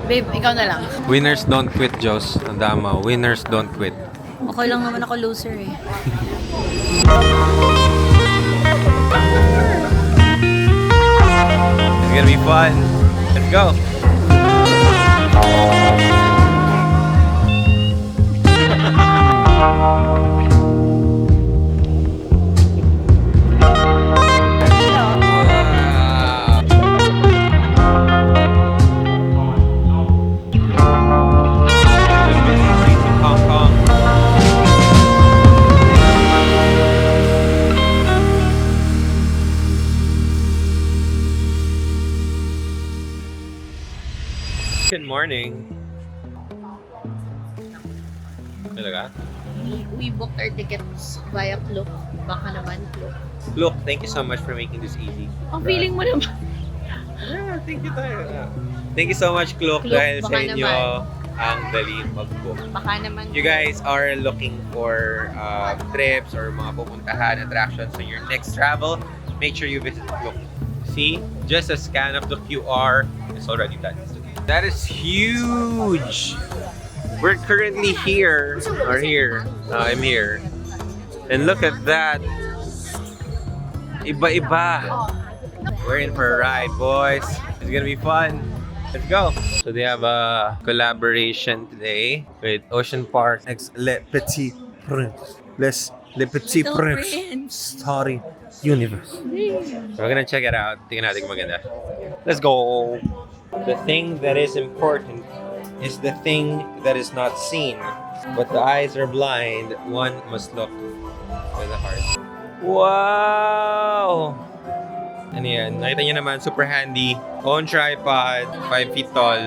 Babe, ikaw na lang. Winners don't quit, Jos. Tandama, winners don't quit. Okay lang naman ako loser eh. It's gonna be fun. Let's go. Hong Kong. Good morning. Talaga? We booked our tickets via Klook. Baka naman Klook. Look, thank you so much for making this easy. Ang feeling mo naman. Yeah, thank you tayo. Thank you so much, Klook, Klook, dahil sa baka inyo naman. ang dali mag-book. Baka naman. You guys are looking for trips or mga pupuntahan, attractions on your next travel, make sure you visit Klook. See, just a scan of the QR is already done. That is huge! We're currently here, or here. I'm here. And look at that! Iba-iba! We're in for a ride, boys. It's gonna be fun. Let's go. So they have a collaboration today with Ocean Park X Le Petit Prince. Le Petit Little Prince. Prince. Starry Universe. We're gonna check it out. Tingnan natin kung maganda. Let's go. The thing that is important is the thing that is not seen. But the eyes are blind. One must look with the heart. Wow! Ano yan? Nakita niyo naman, super handy. On tripod, 5 feet tall.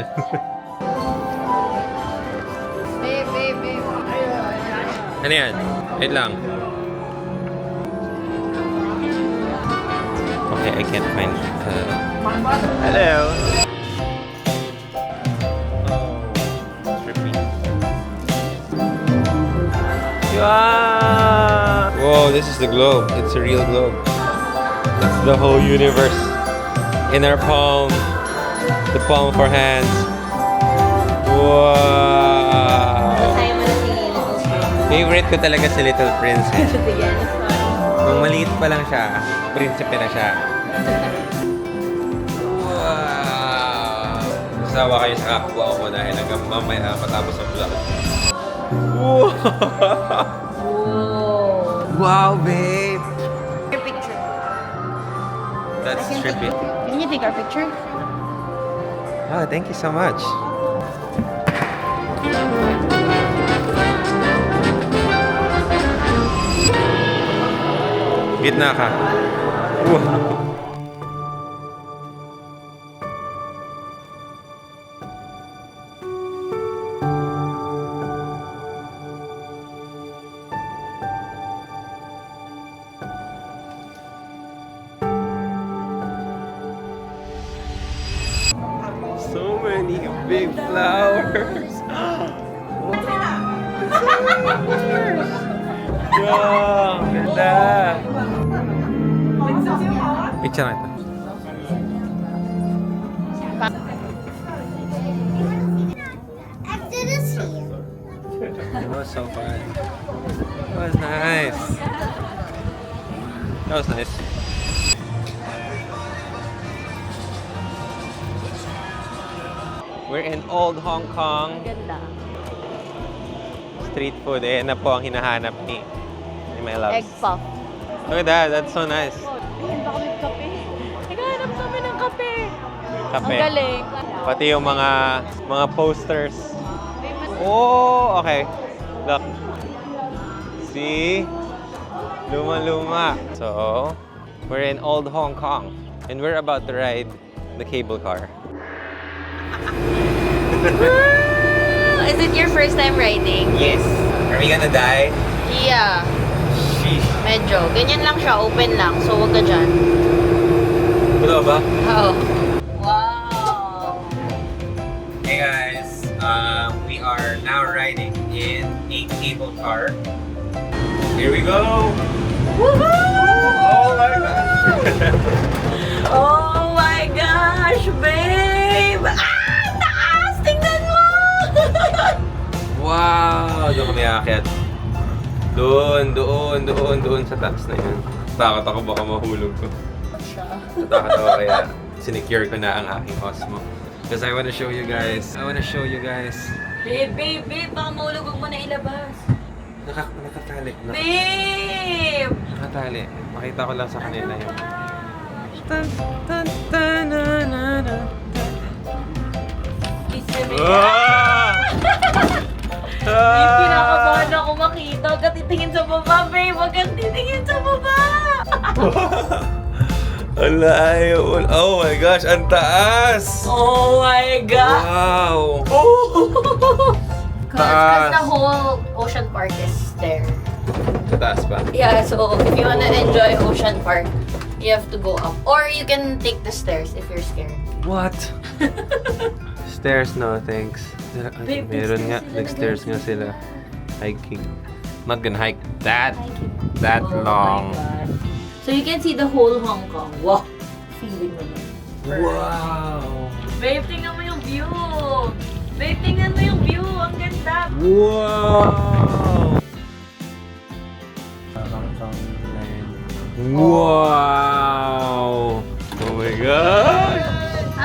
Babe. Ano yan? Wait lang. Okay, I can't find hello. Oh, trippy. Yeah. Whoa, this is the globe. It's a real globe. It's the whole universe in our palm, the palm of our hands. Wow. Favorite ko talaga si Little Prince. Nung maliit pa lang siya, prinsipe na siya. Wow! Sawa kayo sa kapwa ko dahil hanggang mamaya matapos ang vlog. Wow! Wow, babe! Your picture. That's trippy. Can you take our picture? Ah, thank you so much. Gitna ka. Wow. So many big flowers. Wow, ganda. Picture na ito. It was so fun. It was nice. That was nice. We're in Old Hong Kong. Ganda. Street food. Eh, na po ang hinahanap ni my loves. Egg puff. Look at that. That's so nice. Ayun, baka may kape. Naghahanap kami ng kape. Kape. Ang galing. Pati yung mga posters. Oh, okay. Look. See? Luma-luma. So, we're in Old Hong Kong. And we're about to ride the cable car. Is it your first time riding? Yes. Are we gonna die? Yeah. Sheesh. Medyo. Ganyan lang siya. Open lang. So, wag ka dyan. Hello ba? Oo. Wow. Hey guys, we are now riding in a cable car. Here we go! Woohoo! Oh my gosh! Oh my gosh, babe! Ah! Taas! Doon kami aakyat. Doon sa taas na yun. Takot ako baka mahulog ko. Natakot ako kaya sinecure ko na ang aking Osmo. Because I wanna show you guys. Babe, baka mahulog mo na ilabas. Nakatali. Babe! Nakatali. Makita ko lang sa kanila yun. Babe, kinakabahan ako makita. Huwag ka titingin sa baba, babe. Huwag ka titingin sa baba. Oh my gosh, ang taas! Oh my God! Wow! Because the whole Ocean Park is there. Taas pa? Yeah, so if you wanna enjoy Ocean Park, you have to go up. Or you can take the stairs if you're scared. What? Stairs, no thanks. Babe, Meron nga, nag-stairs nga sila. Hiking. Not gonna hike that Oh long. my God. So you can see the whole Hong Kong. Wow! Feeling mo na. Wow! Babe, tingnan mo yung view! Babe, tingnan mo yung view! Ang ganda! Wow! Wow! Oh my God!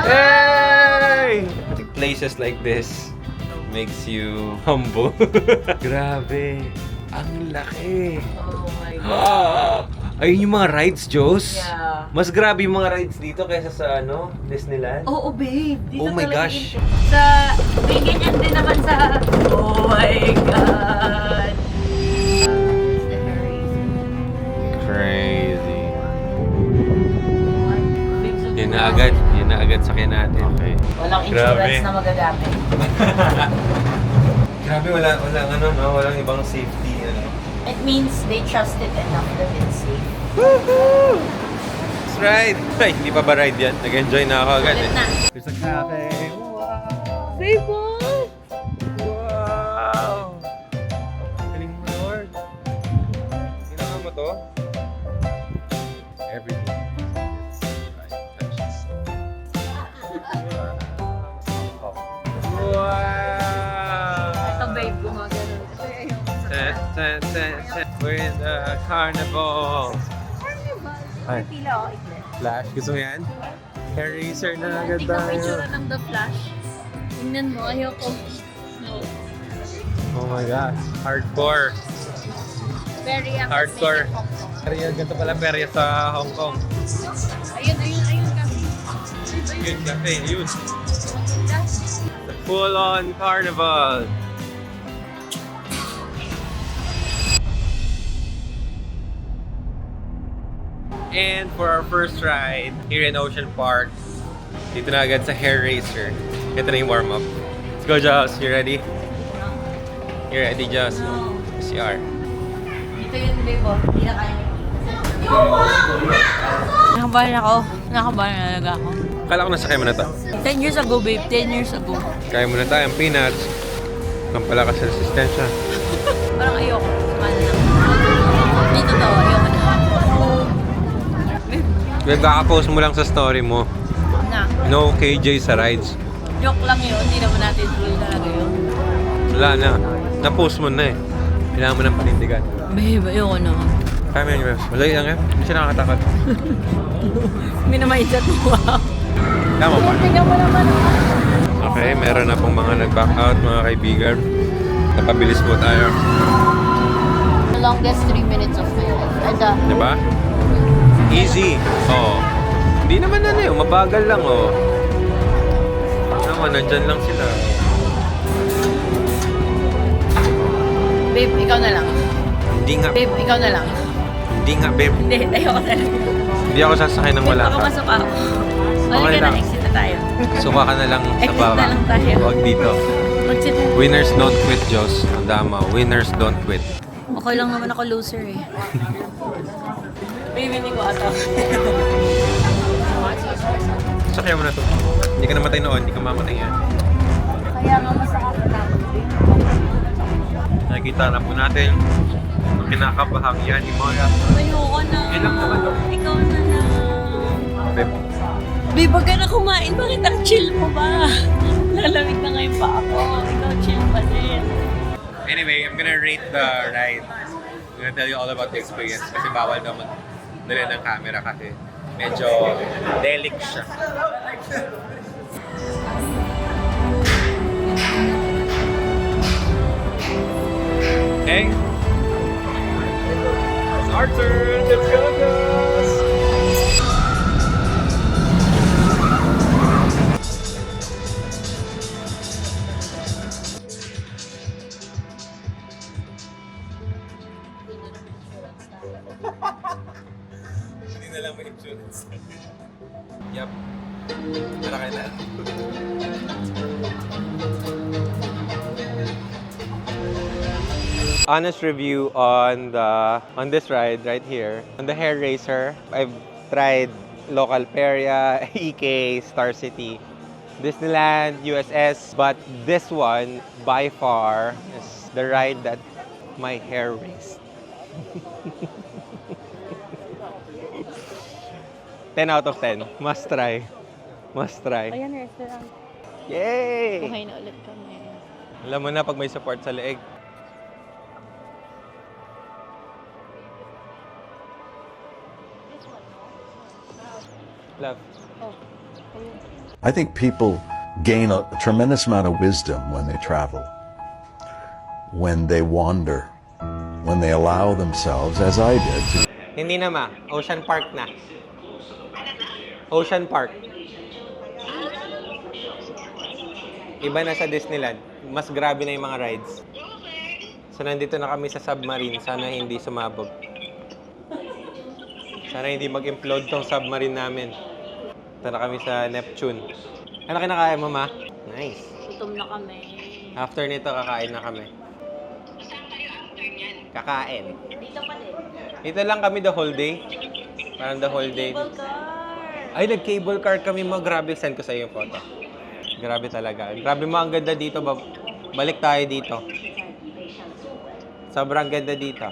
Hey! Places like this makes you humble. Grabe! Ang laki! Oh my God! Ayun yung mga rides, Jos. Yeah. Mas grabe yung mga rides dito kaysa sa Disneyland. Oo, babe. Dito Oh my talaga gosh. Sa, may ganyan din naman sa... Oh my God! Crazy. Babe, Yun na agad sakyan natin. Okay. walang Grabe. insurance na magagamit. Grabe, walang ibang safety, It means they trust it enough that it's safe. Woohoo! Let's ride! Ay, hindi pa ba ride yan? Nag-enjoy na ako agad Ulit na. There's a cafe. Wow! Babe, what? Wow! Galing mo, Lord. Ginawa mo to? Everything. Right, touches. Wow! Ito, babe, gumagano. We're in the carnival. Ay. Pila ako, iklit. Flash, gusto mo yan? Hair racer na agad Tingnan mo tayo. itsura ng The Flash. Tingnan mo, ayoko. No. Oh my gosh, hardcore. Very Hardcore. Perya, ganito pala perya sa Hong Kong. Ayun kasi. Yun, cafe, yun. Full-on carnival. And for our first ride here in Ocean Park, dito na agad sa hair racer. Ito na yung warm-up. Let's go, Joss. You ready? You ready, Joss? No. CR. Dito yun, babe, oh. Hindi na kaya. Nakabahan ako. Nakabahan talaga ako. Kala ko nasakay mo na to. 10 years ago, babe. 10 years ago. Kaya mo na tayo ang peanuts. Ang palakas sa resistensya. Parang ayoko. Sumali lang. Dito daw, ayoko na. Babe, kaka-post mo lang sa story mo. Na. No KJ sa rides. Joke lang yun. Hindi naman natin tuloy talaga yun. Wala na. Na-post mo na eh. Kailangan mo ng panindigan. Babe, ayoko na. Kaya mo yun, Bebs. Madali lang eh. Hindi siya nakakatakot. Minamaitat mo. Tama ba? Tingnan mo naman. Okay, meron na pong mga nag-back out, mga kaibigan. Napabilis po tayo. The longest 3 minutes of my life. Diba? Easy. Oo. Hindi naman mabagal lang naman, nandyan lang sila. Babe, ikaw na lang. Hindi nga, Babe, ikaw na lang. hindi nga, babe. Hindi, ayoko na lang. Hindi ako sasakay ng Babe, wala baka ka. masok ako. Okay Balik ka lang. na, exit na tayo. Suka ka na lang sa Exit baba. na lang tayo. Huwag dito. Exit na. Winners don't quit, Diyos. Ang dama. Winners don't quit. Okay lang naman ako loser eh. Babe, hindi ko ata. Sakyan mo na to. Hindi ka namatay noon, hindi ka mamatay yan. Kaya nga masakit na ako. Nakikita na po natin ang kinakabahagian ni Moya. Ayoko na. Ilang naman to? Ikaw na lang. Babe, Babe, wag ka na kumain. Bakit ang chill mo ba? Lalamig na ngayon pa ako. Ikaw chill pa din. Anyway, I'm gonna rate the ride. I'm gonna tell you all about the experience kasi bawal daw magdala ng camera kasi medyo delic siya. Okay. It's our turn. Let's go, guys. Hindi na lang may insurance. Yup. Tara kayo na. Honest review on this ride right here. On the Hair Racer, I've tried local Peria, EK, Star City, Disneyland, USS, but this one by far is the ride that my hair raised. 10 out of 10. Must try. Must try. Ayan, restaurant. Yay! Buhay na ulit kami. Alam mo na pag may support sa leeg. Love. Oh, I think people gain a tremendous amount of wisdom when they travel, when they wander, when they allow themselves, as I did, to Hindi na ma. Ocean Park na. Ocean Park. Iba na sa Disneyland. Mas grabe na yung mga rides. So nandito na kami sa submarine. Sana hindi sumabog. Sana hindi mag-implode tong submarine namin. Tara kami sa Neptune. Ano kinakain mo, ma? Nice. gutom na kami. After nito, kakain na kami. Kakain. Dito pa din. Dito lang kami the whole day. Parang the whole day. Cable car. Ay, nag-cable car kami mo. Grabe, send ko sa iyo yung photo. Grabe talaga. Grabe mo, ang ganda dito. Balik tayo dito. Sobrang ganda dito.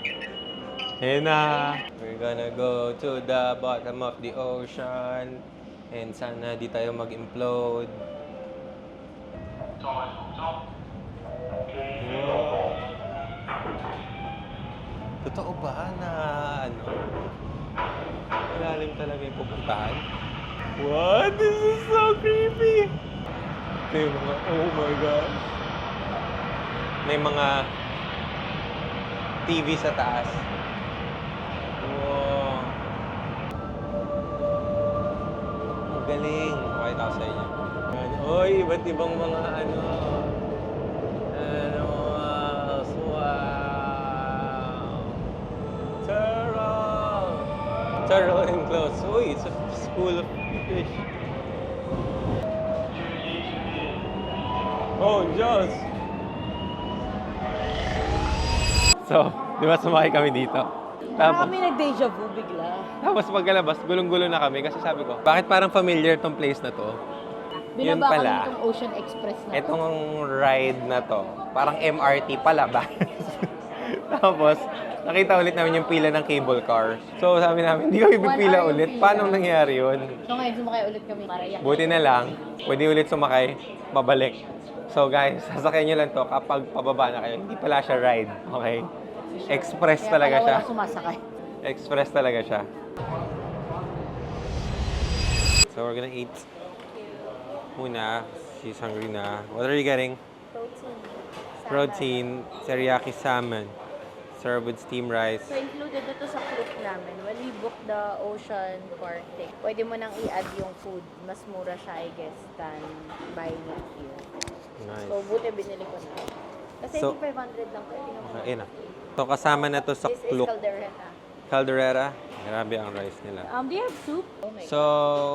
Ayun na. We're gonna go to the bottom of the ocean. And sana di tayo mag-implode. Totoo ba na ano? Malalim talaga yung pupuntahan? What? This is so creepy! Ito yung mga, oh my gosh. May mga TV sa taas. Wow. Ang galing. Pakita ko sa inyo. Yan. Oy, iba't ibang mga ano. Wow. Turtle! Turtle enclosed. Uy, it's a school of fish. Oh, Diyos! So, di ba sumakay kami dito? Tapos, Kami nag-deja vu bigla. tapos pagkalabas, gulong-gulo na kami kasi sabi ko, bakit parang familiar tong place na to? Yun Binaba pala. kami itong Ocean Express na. Itong ride na to, parang MRT pala ba? Tapos, nakita ulit namin yung pila ng cable car. So, sabi namin, hindi kami pipila 1 hour ulit. yung pila. Paano nangyari yun? So ngayon sumakay ulit kami para yak. Buti na lang, pwede ulit sumakay, pabalik. So guys, sasakyan nyo lang to kapag pababa na kayo. Hindi pala siya ride, okay? Express Kaya talaga pala siya. wala sumasakay. Express talaga siya. So we're gonna eat muna. She's hungry na. What are you getting? Protein, teriyaki salmon, served with steamed rice. So included ito sa group namin. When we book the Ocean Park thing, pwede mo nang i-add yung food. Mas mura siya, I guess, than buying it here. Nice. So buti binili ko na. Kasi So, 500 lang pwede naman. Okay, ayun na. So kasama na to sa This is kluk. caldereta. Caldereta. Grabe ang rice nila. Do you have soup? Oh my So,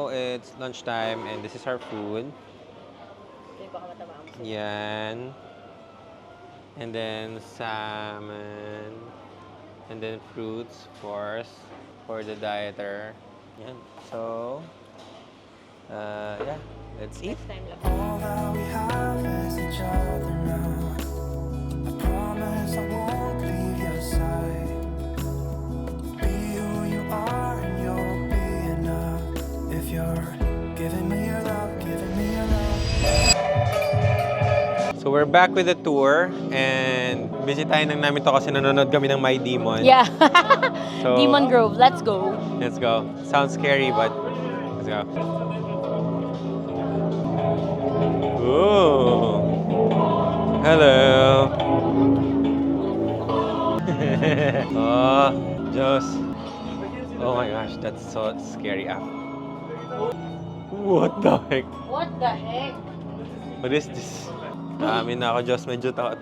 it's lunchtime and this is our food. Hindi baka matama ang soup. Yan. And then salmon. And then fruits, of course, for the dieter. Yan. So, yeah, let's eat. Next time lang. All that we have is each other now. I promise I won't leave your side. Be who you are and you'll be enough. If you're giving me your love, giving me your love. So So we're back with the tour and bisitahin lang namin to kasi nanonood kami ng My Demon. Yeah. So, Demon Grove, let's go. Let's go. Sounds scary, but let's go. Ooh. Hello. Oh, Diyos. Oh my gosh, that's so scary. What the heck? What the heck? What is this? Amin na ako, Diyos. Medyo takot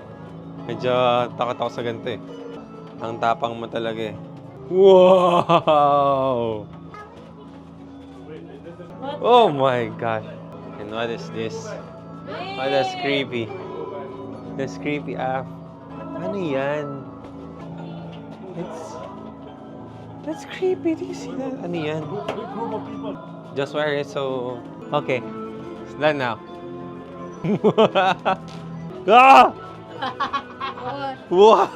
ako sa ganito eh. Ang tapang mo talaga eh. Wow! Oh my gosh. And what is this? Oh, that's creepy. That's creepy, Ano yan? That's creepy. Do you see that? Ano yan? Just where it's so... Okay. It's done now. Ah! Wow!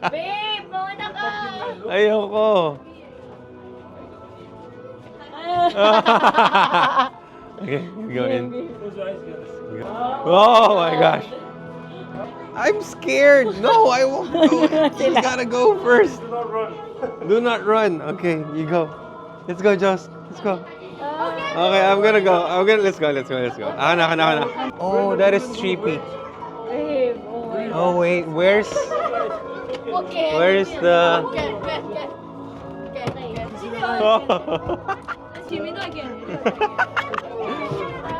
Babe, mauna ka! Ayoko. Okay, go in. Oh my gosh. I'm scared. No, I won't go. You gotta go first. Do not run. Okay, you go. Let's go, Joss. Let's go. Okay, I'm gonna go. Let's go. Ako na. Oh, that is creepy. Babe, oh my God. Oh wait, where's Okay. the?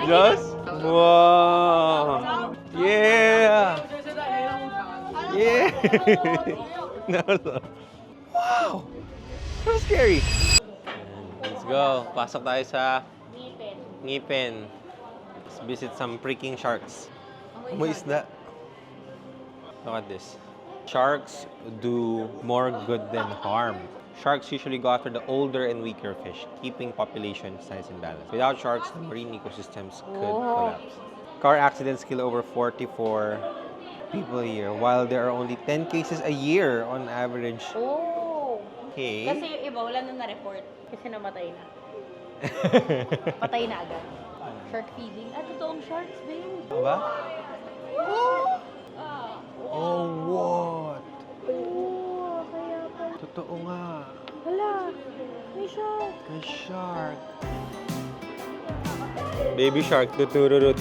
Joss? Wow. Yeah. Yeah. No. Wow. So scary. Let's go. Pasok tayo sa Ngipin. Let's visit some freaking sharks. Mo isda. Look at this. Sharks do more good than harm. Sharks usually go after the older and weaker fish, keeping population size in balance. Without sharks, the marine ecosystems could collapse. Car accidents kill over 44 people a year, while there are only 10 cases a year on average. Oh. Okay. Kasi yung iba, wala na na-report. Kasi namatay na. Patay na agad. Shark feeding. Totoong sharks, babe. Ba? Oh, what? Oo, kaya pala. Totoo nga. Hala, may shark. May shark. Baby shark. Tutururut.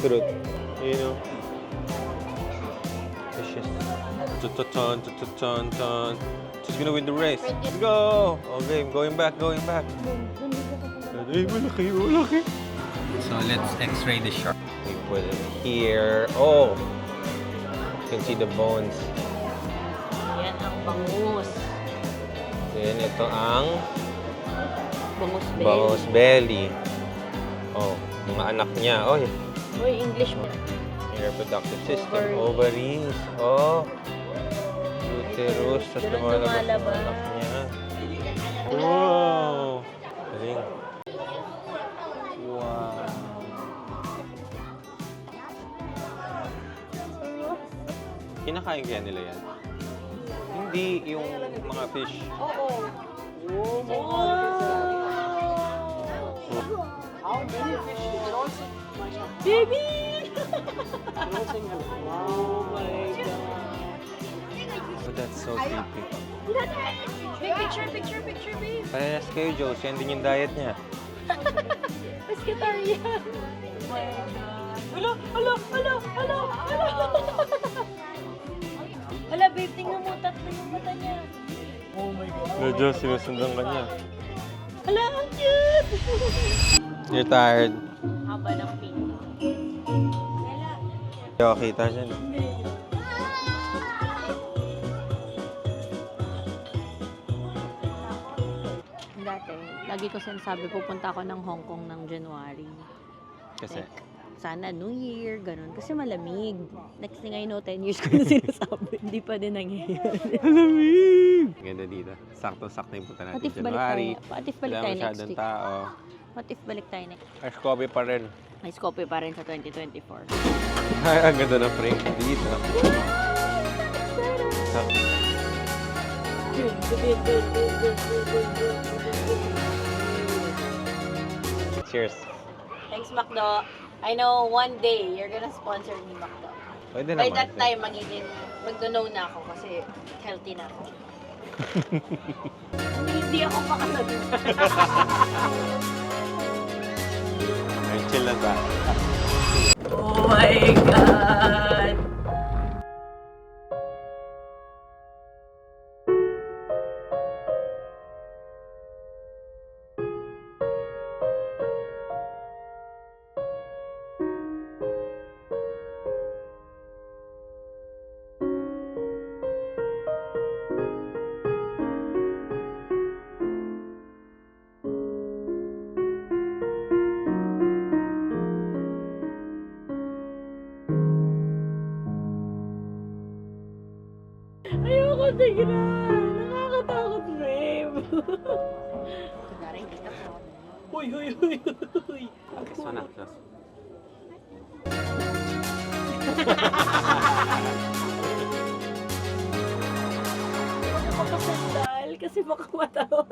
You know? It's just... Tut-tut-tun. She's gonna win the race. Let's go! Okay, going back. Ay, malaki. So, let's x-ray the shark. We put it here. Oh! You can see the bones. Yan ang bangus. Then, ito ang Bangus belly. bangus belly. Oh, mga anak niya. Oh, Uy, English mo. reproductive system. Ovaries. Oh. Uterus. Tapos Doon lumalabas ang lumalabas. anak niya. Wow! Galing. Wow. Kinakain kaya nila yan? Hindi yung mga fish. Oo. How many fish? They're all sick. Baby! Oh my god. Oh, that's so creepy. Picture, babe. Parehas kayo, Joe. Yan din yung diet niya. Pescatarian. Hala. Hala, babe, tingnan mo. Tatlo yung mata niya. Oh my god. Medyo sinusundan ka niya. Hala, ang cute! You're tired. Haba ng pink. Okay, kita siya. Dati, lagi ko sinasabi, pupunta ako ng Hong Kong ng January. Kasi, Sana New Year, ganun. Kasi malamig. Next thing I know, 10 years ko na sinasabi. Hindi pa din nangyayari. malamig! Ganda dito. Sakto-sakto yung punta natin What if balik January. tayo? What if balik Wala tayo next masyadong week? tao. What if balik tayo next Ay, Kobe pa rin. May scope pa rin sa 2024. Ay, ang ganda ng frame dito. Cheers. Thanks, Macdo. I know one day you're gonna sponsor me McDo. Pwede By naman. that time, magdo-no na ako kasi healthy na ako. Hindi ako makasagot. Ay, chill lang ba? Oh my God! Ayoko tignan. Nakakatakot, babe. Kunwari, hindi ka po. Huy. This one na. Just. Huwag ako pasandal kasi baka matawa.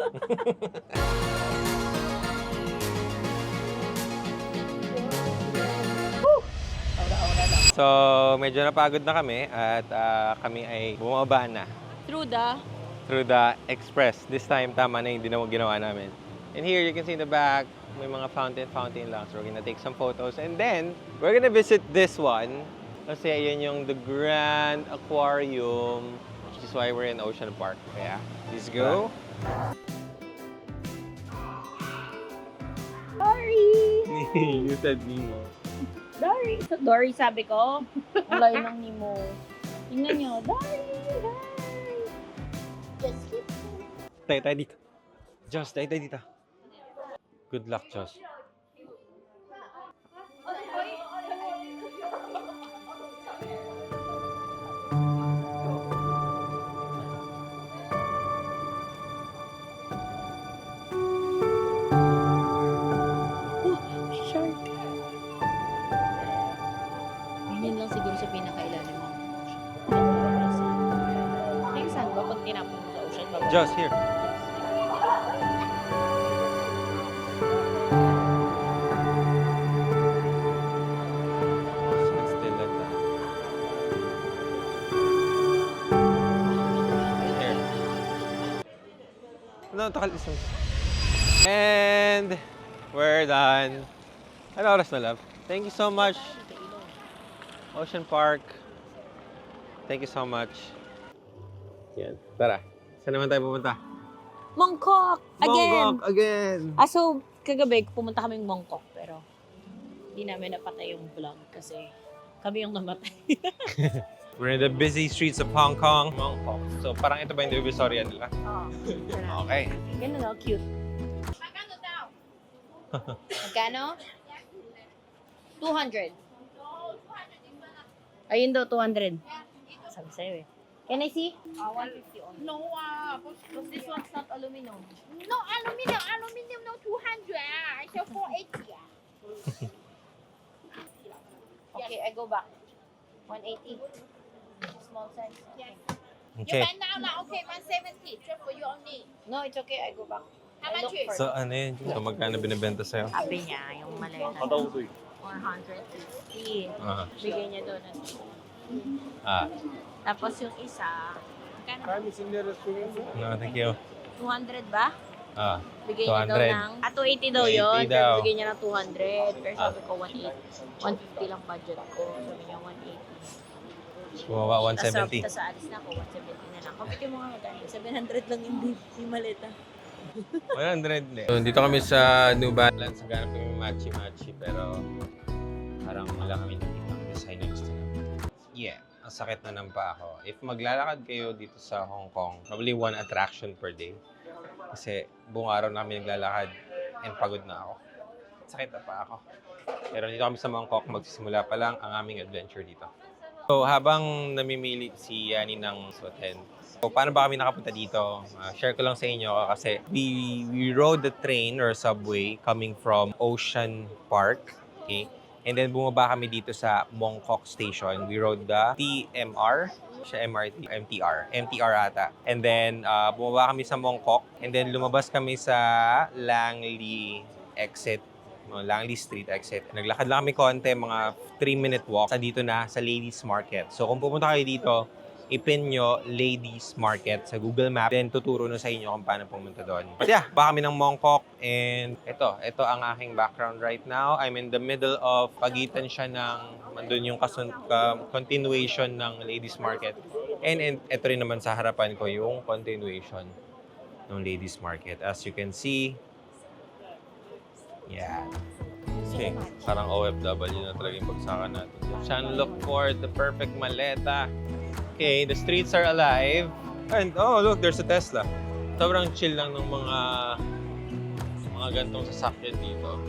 Aura-aura lang. So, medyo napagod na kami at kami ay bumaba na through the express. This time, tama na yung ginawa namin. And here, you can see in the back, may mga fountain lang. So, we're gonna take some photos. And then, we're gonna visit this one. Kasi ayan yung the Grand Aquarium, which is why we're in Ocean Park. Kaya, let's go. Dory! You said Nemo. Dory! Dory, sabi ko. Ang layo ng Nemo. Tingnan nyo. Dory! Hi! Just keep Tayo dito. Josh, tayo dito. Good luck, Josh. shark. Ganyan lang siguro sa pinakailalim ng ocean. Ay, saan ba pag tinapon mo sa ocean? Bababa? Josh, here. Stand still like that. Here. No, takalis mo. And we're done. Ano oras na, love? Thank you so much. Ocean Park. Thank you so much. Yan. Tara. Saan naman tayo pupunta? Mongkok! Again! Bangkok again! So, kagabi, pumunta kaming Mongkok, pero hindi namin napatay yung vlog kasi kami yung namatay. We're in the busy streets of Hong Kong. Bangkok. So, parang ito ba yung divisoria nila? Oo. Okay. Ganun, no? Cute. Magkano? 200. Ayun daw, 200. Sabi sa'yo eh. Can I see? 150 only. No, Because this one's not aluminum. no aluminum, no 200. I sell 480. Okay, I go back. 180. Small size. Yes. You Okay. buy now, lah. Okay, 170. Just for you only. No, it's okay. I go back. How I much look is? for So, ano yun? So, magkano binibenta sa'yo? Sabi niya, yung maleta. 450. Ah. Bigay niya doon ng Tapos yung isa, magkano? No, thank you. 200 ba? Ah. Bigay niya daw 200. ng... 280 daw yun. 280 Pero daw. bigay niya ng 200. Pero sabi ko 180. 150 lang budget ko. Sabi niya 180. Bumaba Tapos 170. sa alis na ako, 170 na lang. Kapit yung mga magkano. 700 lang yung maleta. 100 hindi. So, dito kami sa New Balance. Ganap kami matchy-matchy. Pero parang wala kami nakikita designers nila. Yeah. Ang sakit na ng paa ko. If maglalakad kayo dito sa Hong Kong, probably one attraction per day. Kasi buong araw na kami naglalakad and pagod na ako. Sakit na pa ako. Pero dito kami sa Mongkok, magsisimula pa lang ang aming adventure dito. So habang namimili si Yani ng hotel, so paano ba kami nakapunta dito? Share ko lang sa inyo kasi we rode the train or subway coming from Ocean Park. Okay? And then bumaba kami dito sa Mongkok Station. We rode the TMR, siya MRT, MTR ata. And then bumaba kami sa Mongkok. And then lumabas kami sa Langley exit Langley Street exit. Naglakad lang kami konti, mga 3-minute walk. Sa dito na, sa Ladies Market. So kung pupunta kayo dito, ipin nyo Ladies Market sa Google Map. Then tuturo na sa inyo kung paano pumunta doon. But yeah, baka kami ng Mongkok. And ito ang aking background right now. I'm in the middle of, pagitan siya ng, mandun yung continuation ng Ladies Market. And ito rin naman sa harapan ko yung continuation ng Ladies Market. As you can see, yeah. Okay, parang OFW na talaga yung bagsakan natin. Trying to look for the perfect maleta. Okay, the streets are alive. And oh, look, there's a Tesla. Sobrang chill lang ng mga gantong sasakyan dito.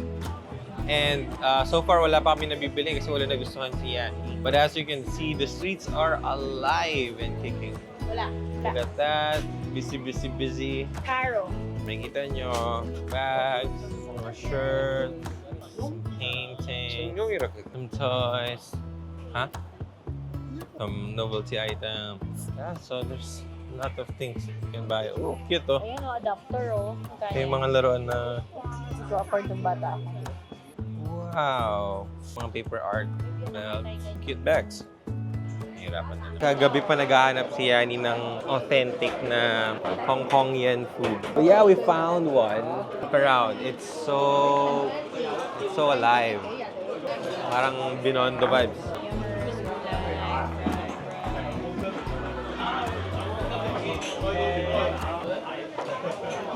And so far, wala pa kami nabibili kasi wala nagustuhan si Yanni. But as you can see, the streets are alive and kicking. Wala. Look at that. Busy, busy, busy. Caro. Makikita nyo, bags, mga shirts, some painting, some toys, some novelty items. Yeah, so there's a lot of things you can buy. Oh, cute oh. Ayan o, adapter o. Ito yung mga laruan na, Hindi ko afford ng bata. wow, mga paper art na cute bags. Hirapan na. Kagabi pa naghahanap si Yani ng authentic na Hong Kongian food. But yeah, we found one. Look around. It's so alive. Parang Binondo vibes.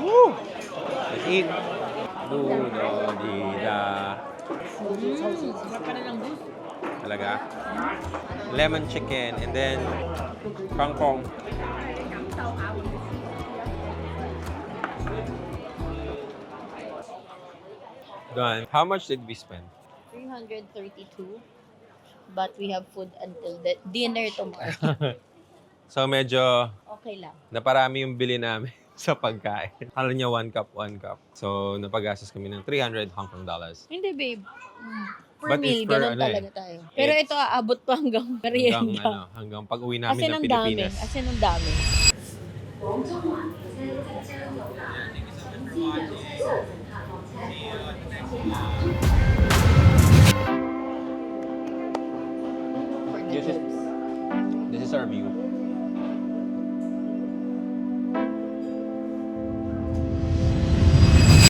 Woo! Let's eat. Do-do-di-da. Talaga? Lemon chicken and then kangkong. Done. How much did we spend? 332. But we have food until the dinner tomorrow. So medyo Okay lang. naparami yung bili namin sa pagkain. Akala niya 1 cup. So napagastos kami ng 300 Hong Kong dollars. Hindi, babe. Per But meal, it's per ganun ano talaga tayo. Pero It's- ito, aabot pa hanggang merienda. Hanggang pag-uwi namin Kasi ng nung dami. Pilipinas. Kasi nung dami. For the This is- chips. This is our view.